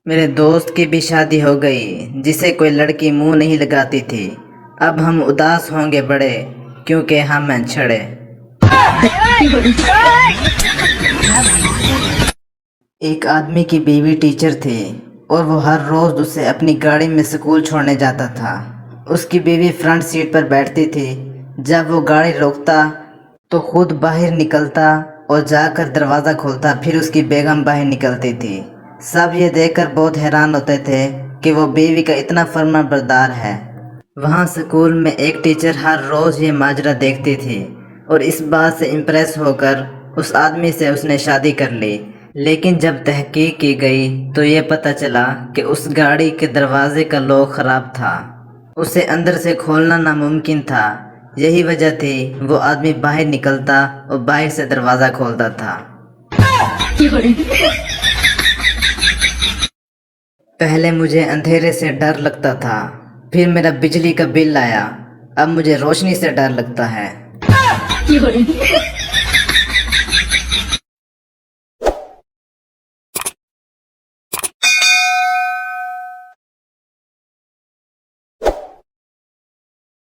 میرے دوست کی بھی شادی ہو گئی جسے کوئی لڑکی منہ نہیں لگاتی تھی۔ اب ہم اداس ہوں گے بڑے کیونکہ ہم ہیں چھڑے۔ ایک آدمی کی بیوی ٹیچر تھی اور وہ ہر روز اسے اپنی گاڑی میں اسکول چھوڑنے جاتا تھا۔ اس کی بیوی فرنٹ سیٹ پر بیٹھتی تھی۔ جب وہ گاڑی روکتا تو خود باہر نکلتا اور جا کر دروازہ کھولتا، پھر اس کی بیگم باہر نکلتی تھی۔ سب یہ دیکھ کر بہت حیران ہوتے تھے کہ وہ بیوی کا اتنا فرما بردار ہے۔ وہاں اسکول میں ایک ٹیچر ہر روز یہ ماجرا دیکھتی تھی اور اس بات سے امپریس ہو کر اس آدمی سے اس نے شادی کر لی۔ لیکن جب تحقیق کی گئی تو یہ پتہ چلا کہ اس گاڑی کے دروازے کا لاک خراب تھا، اسے اندر سے کھولنا ناممکن تھا۔ یہی وجہ تھی وہ آدمی باہر نکلتا اور باہر سے دروازہ کھولتا تھا۔ پہلے مجھے اندھیرے سے ڈر لگتا تھا، پھر میرا بجلی کا بل آیا، اب مجھے روشنی سے ڈر لگتا ہے۔